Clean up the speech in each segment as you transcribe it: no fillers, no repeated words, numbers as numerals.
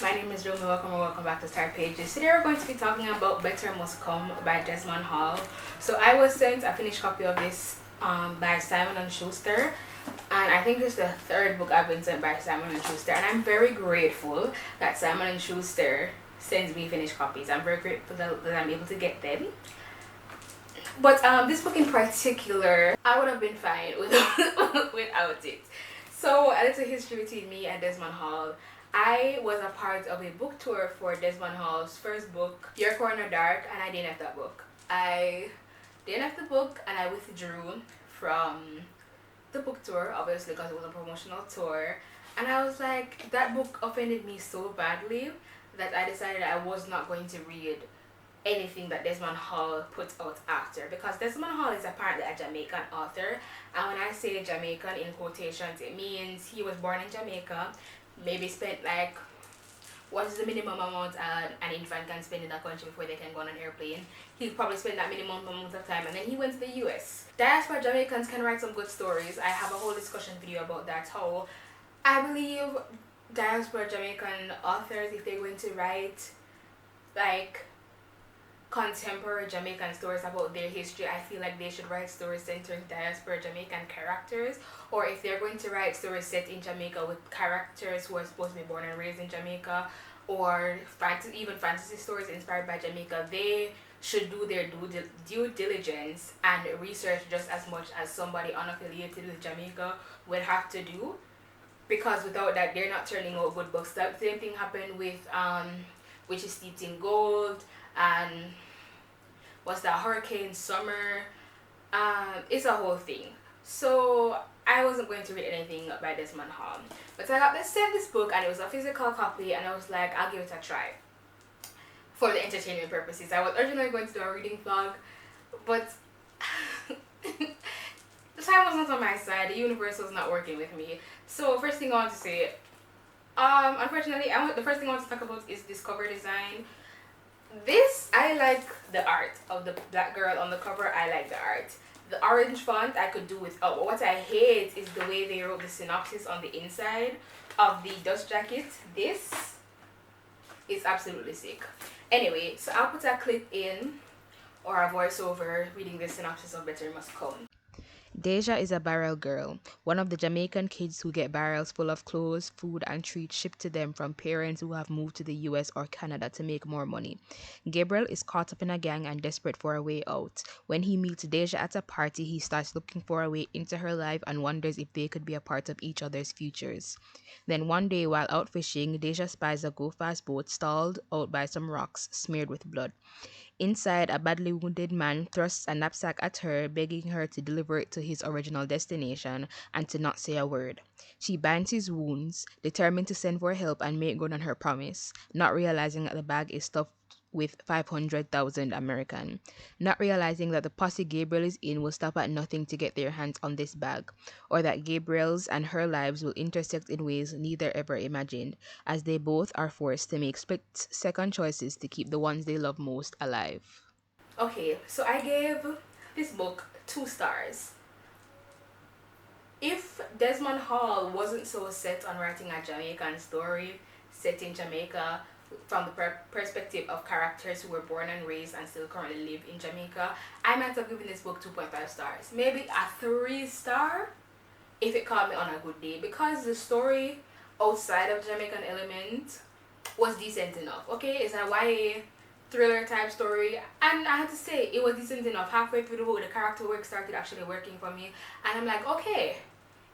my name is Rumi. Welcome back to Star Pages. Today we're going to be talking about Better Must Come by Desmond Hall. So I was sent a finished copy of this by Simon and Schuster, and I think this is the third book I've been sent by Simon and Schuster, and I'm very grateful that Simon and Schuster sends me finished copies. I'm very grateful that I'm able to get them. But this book in particular, I would have been fine without it. So a little history between me and Desmond Hall. I was a part of a book tour for Desmond Hall's first book, Your Corner Dark, and I DNF'd that book. I DNF'd the book and I withdrew from the book tour, obviously because it was a promotional tour. And I was like, that book offended me so badly that I decided I was not going to read anything that Desmond Hall put out after, because Desmond Hall is apparently a Jamaican author, and when I say Jamaican in quotations, it means he was born in Jamaica, maybe spent like, what is the minimum amount an infant can spend in that country before they can go on an airplane. He probably spent that minimum amount of time, and then he went to the US. Diaspora Jamaicans can write some good stories. I have a whole discussion video about that, how I believe diaspora Jamaican authors, if they're going to write like contemporary Jamaican stories about their history, I feel like they should write stories centering diaspora Jamaican characters, or if they're going to write stories set in Jamaica with characters who are supposed to be born and raised in Jamaica, or even fantasy stories inspired by Jamaica, they should do their due diligence and research just as much as somebody unaffiliated with Jamaica would have to do, because without that they're not turning out good books. That same thing happened with Which is Steeped in Gold, and what's that, Hurricane Summer. It's a whole thing. So I wasn't going to read anything by Desmond Hall, but I got sent this book and it was a physical copy, and I was like, I'll give it a try for the entertainment purposes. I was originally going to do a reading vlog, but the time was not on my side. The universe was not working with me. So first thing I want to say, unfortunately, the first thing I want to talk about is this cover design. I like the art of the black girl on the cover. I like the art. The orange font I could do without. What I hate is the way they wrote the synopsis on the inside of the dust jacket. This is absolutely sick. Anyway, so I'll put a clip in, or a voiceover reading the synopsis of Better Must Come. Deja is a barrel girl, one of the Jamaican kids who get barrels full of clothes, food, and treats shipped to them from parents who have moved to the US or Canada to make more money. Gabriel is caught up in a gang and desperate for a way out. When he meets Deja at a party, he starts looking for a way into her life and wonders if they could be a part of each other's futures. Then one day, while out fishing, Deja spies a go-fast boat stalled out by some rocks smeared with blood. Inside, a badly wounded man thrusts a knapsack at her, begging her to deliver it to his original destination and to not say a word. She binds his wounds, determined to send for help and make good on her promise, not realizing that the bag is stuffed with 500,000 American. Not realizing that the posse Gabriel is in will stop at nothing to get their hands on this bag, or that Gabriel's and her lives will intersect in ways neither ever imagined, as they both are forced to make split-second choices to keep the ones they love most alive. Okay, so I gave this book 2 stars. If Desmond Hall wasn't so set on writing a Jamaican story set in Jamaica from the perspective of characters who were born and raised and still currently live in Jamaica, I might have given this book 2.5 stars. Maybe a 3 star if it caught me on a good day, because the story outside of Jamaican element was decent enough. Okay, it's a YA thriller type story, and I have to say it was decent enough. Halfway through the book, the character work started actually working for me, and I'm like, okay,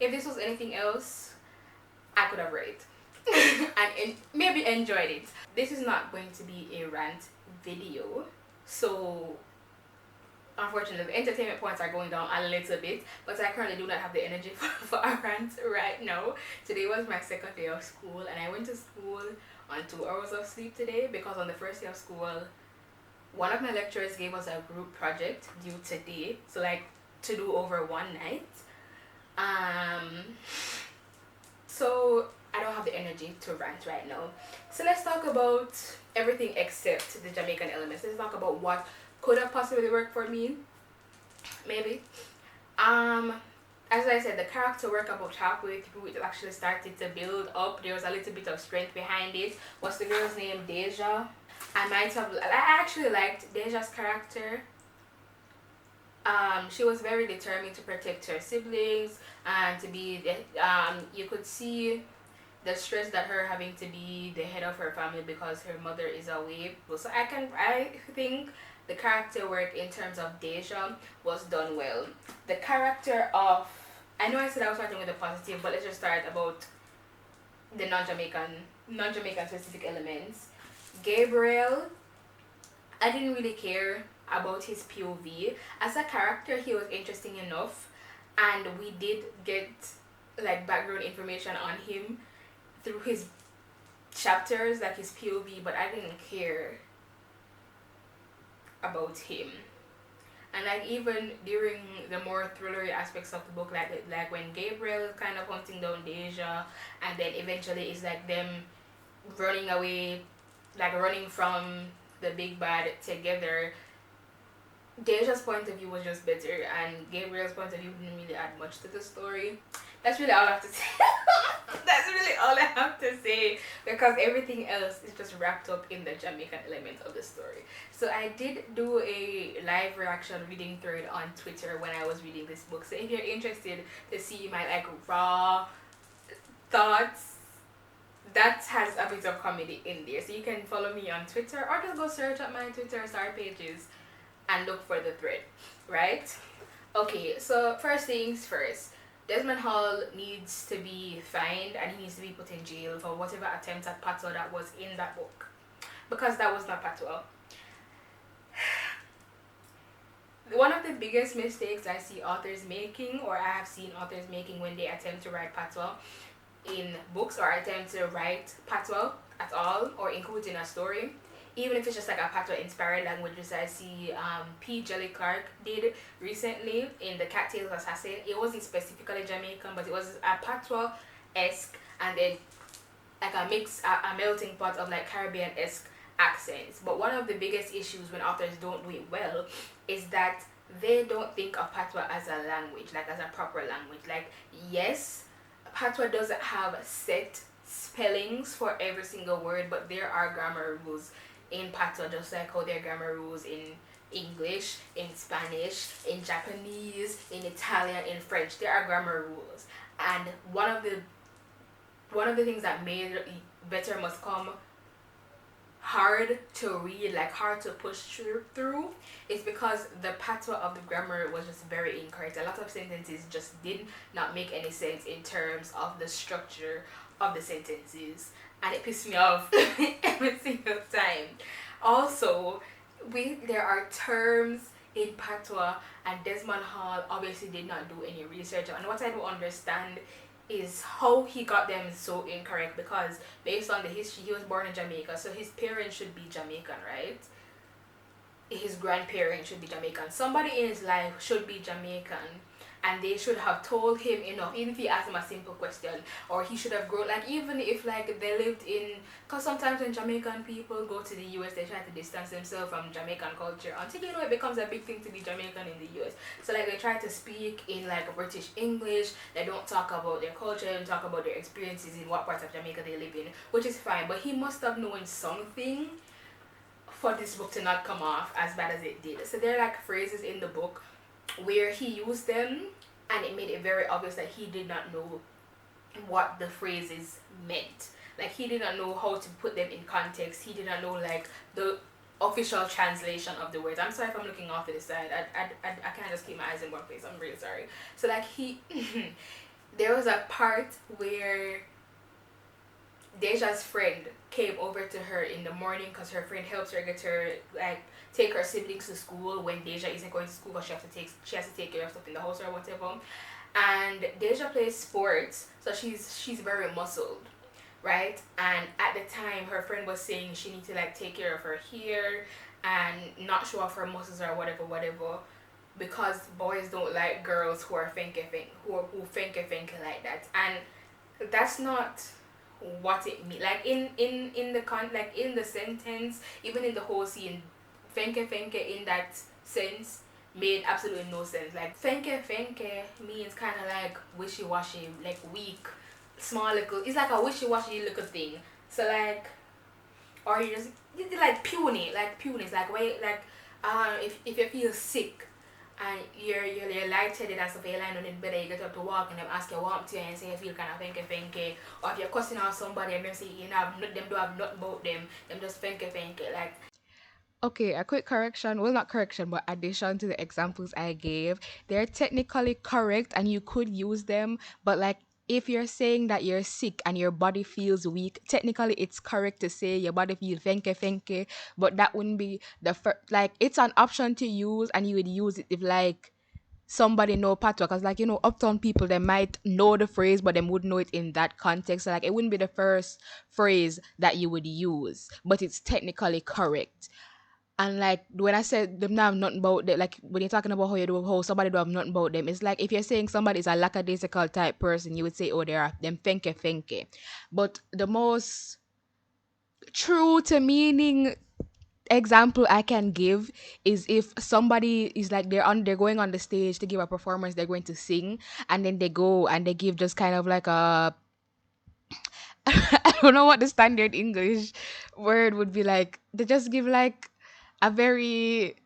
if this was anything else, I could have read it and maybe enjoyed it. This is not going to be a rant video, so unfortunately the entertainment points are going down a little bit, but I currently do not have the energy for a rant right now. Today was my second day of school, and I went to school on 2 hours of sleep today, because on the first day of school one of my lecturers gave us a group project due today, so like to do over one night. So I don't have the energy to rant right now. So let's talk about everything except the Jamaican elements. Let's talk about what could have possibly worked for me. Maybe. I as I said, the character work about halfway through it actually started to build up. There was a little bit of strength behind it. What's the girl's name? Deja. I actually liked Deja's character. She was very determined to protect her siblings and to be you could see the stress that her having to be the head of her family because her mother is away. So I think the character work in terms of Deja was done well. The character of, I know I said I was starting with the positive, but let's just start about the non-Jamaican specific elements. Gabriel, I didn't really care about his POV. As a character, he was interesting enough, and we did get like background information on him through his chapters, like his POV, but I didn't care about him. And like even during the more thrillery aspects of the book, like when Gabriel is kind of hunting down Deja, and then eventually it's like them running away, like running from the big bad together. Deja's point of view was just better, and Gabriel's point of view didn't really add much to the story. That's really all I have to say. That's really all I have to say, because everything else is just wrapped up in the Jamaican element of the story. So I did do a live reaction reading thread on Twitter when I was reading this book. So if you're interested to see my like raw thoughts, that has a bit of comedy in there. So you can follow me on Twitter, or just go search up my Twitter star pages and look for the thread, right? Okay, so first things first. Desmond Hall needs to be fined and he needs to be put in jail for whatever attempt at patois that was in that book, because that was not patois. One of the biggest mistakes I see authors making, or I have seen authors making when they attempt to write patois in books, or attempt to write patois at all or include in a story, even if it's just like a patois inspired languages. I see P. Jelly Clark did recently in the Cattails Assassin. It wasn't specifically Jamaican, but it was a patois-esque, and then like a melting pot of like Caribbean-esque accents. But one of the biggest issues when authors don't do it well is that they don't think of patois as a language, like as a proper language. Like, yes, patois doesn't have set spellings for every single word, but there are grammar rules in patois, just like how there are grammar rules in English, in Spanish, in Japanese, in Italian, in French. There are grammar rules, and one of the things that made Better Must Come hard to read, like hard to push through, is because the patois of the grammar was just very incorrect. A lot of sentences just did not make any sense in terms of the structure of the sentences, and it pissed me off every single time. Also, there are terms in patois, and Desmond Hall obviously did not do any research, and what I don't understand is how he got them so incorrect, because based on the history, he was born in Jamaica, so his parents should be Jamaican, right? His grandparents should be Jamaican. Somebody in his life should be Jamaican, and they should have told him enough, even if he asked him a simple question, or he should have grown, like even if like they lived in, because sometimes when Jamaican people go to the US, they try to distance themselves from Jamaican culture until it becomes a big thing to be Jamaican in the US. So like they try to speak in like British English, they don't talk about their culture, they don't talk about their experiences in what parts of Jamaica they live in, which is fine, but he must have known something for this book to not come off as bad as it did. So there are like phrases in the book where he used them, and it made it very obvious that he did not know what the phrases meant. Like he did not know how to put them in context. He did not know like the official translation of the words. I'm sorry if I'm looking off to the side. I can't just keep my eyes in one place. I'm really sorry. So like there was a part where Deja's friend came over to her in the morning, because her friend helps her get her like take her siblings to school when Deja isn't going to school, because she has to take care of stuff in the house or whatever. And Deja plays sports, so she's very muscled, right? And at the time, her friend was saying she needs to like take care of her hair and not show off her muscles or whatever, because boys don't like girls who are finke like that. And that's not what it means. Like in the sentence, even in the whole scene, finke in that sense made absolutely no sense. Like fenke fenke means kind of like wishy-washy, like weak, small little. It's like a wishy-washy little thing. So like, or you just like puny, like puny. It's like wait, like if you feel sick and you're lightheaded and stuff, you're lying on the bed, you get up to walk and them ask you warm to you and say you feel kind of fenke fenke, or if you're cussing out somebody and them say you know them don't have nothing about them just fenke fenke like. Okay, a quick correction. Well, not correction, but addition to the examples I gave. They're technically correct and you could use them, but like if you're saying that you're sick and your body feels weak, technically it's correct to say your body feels fenke fenke, but that wouldn't be the first. Like it's an option to use, and you would use it if like somebody know patois, because like uptown people, they might know the phrase but they wouldn't know it in that context. So like it wouldn't be the first phrase that you would use, but it's technically correct. And like when I said them not have nothing about them, like when you're talking about how somebody don't have nothing about them, it's like if you're saying somebody is a lackadaisical type person, you would say, oh, they're them fenke fenke. But the most true to meaning example I can give is if somebody is like they're going on the stage to give a performance, they're going to sing, and then they go and they give just kind of like a I don't know what the standard English word would be, like they just give like a very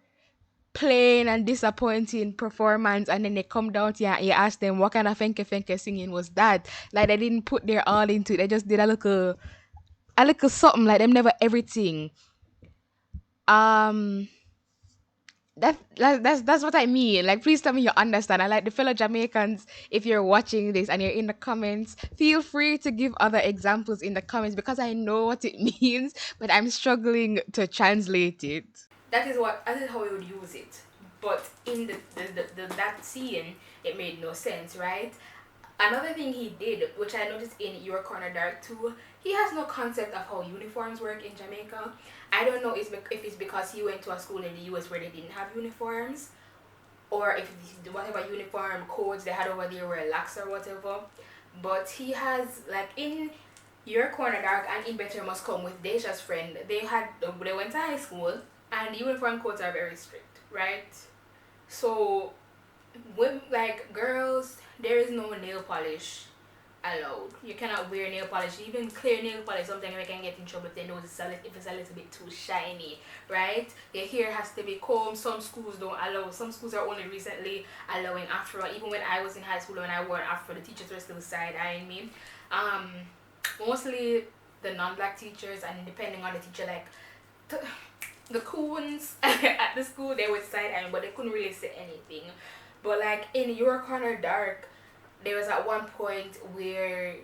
plain and disappointing performance, and then they come down to you and you ask them what kind of fenke fenke singing was that. Like they didn't put their all into it, they just did a little something, like them never everything. um that's what I mean. Like, please tell me you understand. I like the fellow Jamaicans. If you're watching this and you're in the comments, feel free to give other examples in the comments, because I know what it means, but I'm struggling to translate it. That is how we would use it. But in the that scene, it made no sense, right? Another thing he did, which I noticed in Your Corner Dark too, he has no concept of how uniforms work in Jamaica. I don't know if it's because he went to a school in the US where they didn't have uniforms, or if whatever uniform codes they had over there were lax or whatever. But he has, like, in Your Corner Dark and In Better Must Come with Deja's friend, they went to high school and uniform codes are very strict, right? So when, like, girls, there is no nail polish allowed. You cannot wear nail polish, even clear nail polish. Sometimes you can get in trouble if they notice if it's a little bit too shiny, right? Your hair has to be combed. Some schools don't allow. Some schools are only recently allowing afro. Even when I was in high school, when I wore an afro, the teachers were still side eyeing me. Um, Mostly the non-black teachers, and depending on the teacher, like the coons at the school, they would side eye, but they couldn't really say anything. But like in Your Corner Dark, there was at one point where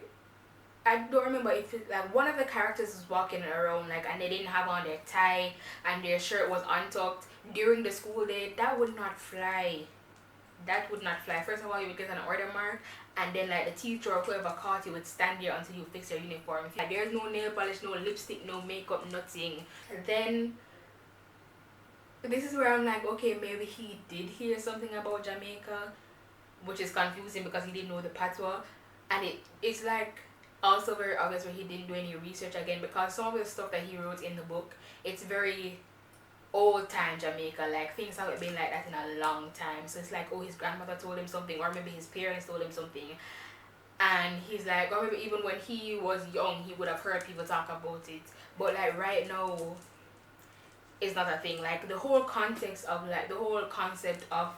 I don't remember if like one of the characters was walking around, like, and they didn't have on their tie and their shirt was untucked during the school day. That would not fly. That would not fly. First of all, you would get an order mark, and then like the teacher or whoever caught you would stand there until you fix your uniform. Like, there's no nail polish, no lipstick, no makeup, nothing. And then this is where I'm like, okay, maybe he did hear something about Jamaica, which is confusing because he didn't know the patois, and it's like also very obvious where he didn't do any research again, because some of the stuff that he wrote in the book, it's very old time Jamaica, like things haven't been like that in a long time. So it's like, oh, his grandmother told him something, or maybe his parents told him something, and he's like, or maybe even when he was young he would have heard people talk about it, but like right now it's not a thing. Like the whole context of, like, the whole concept of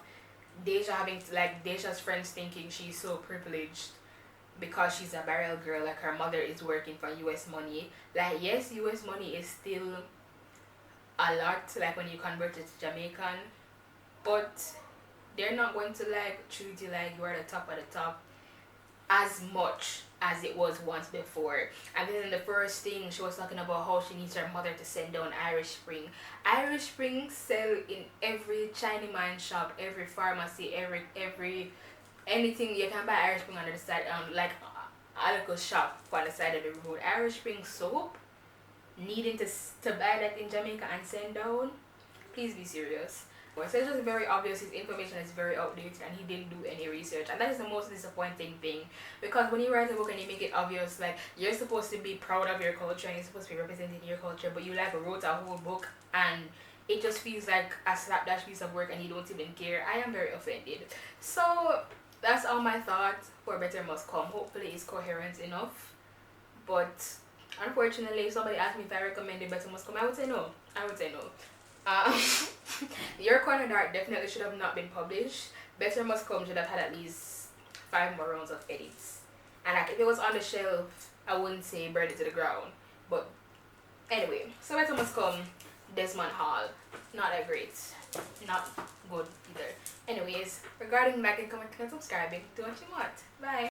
Deja having, like, Deja's friends thinking she's so privileged because she's a barrel girl, like her mother is working for US money. Like, yes, US money is still a lot, like when you convert it to Jamaican, but they're not going to like treat you like you're at the top of the top as much as it was once before. And then in the first thing, she was talking about how she needs her mother to send down Irish Spring. Irish Spring sell in every Chinaman shop, every pharmacy, every anything you can buy Irish Spring on the side, like a little shop on the side of the road. Irish Spring soap, needing to buy that in Jamaica and send down. Please be serious. So it's just very obvious his information is very outdated and he didn't do any research, and that is the most disappointing thing, because when you write a book and you make it obvious, like, you're supposed to be proud of your culture and you're supposed to be representing your culture, but you like wrote a whole book and it just feels like a slapdash piece of work and you don't even care. I am very offended. So that's all my thoughts for Better Must Come. Hopefully it's coherent enough. But unfortunately, if somebody asked me if I recommended Better Must Come, I would say no. I would say no. Um, Your Corner Dark definitely should have not been published. Better Must Come should have had at least 5 more rounds of edits. And like if it was on the shelf, I wouldn't say burn it to the ground. But anyway, so Better Must Come, Desmond Hall, not that great, not good either. Anyways, regarding liking, commenting, and subscribing, do what you want. Bye.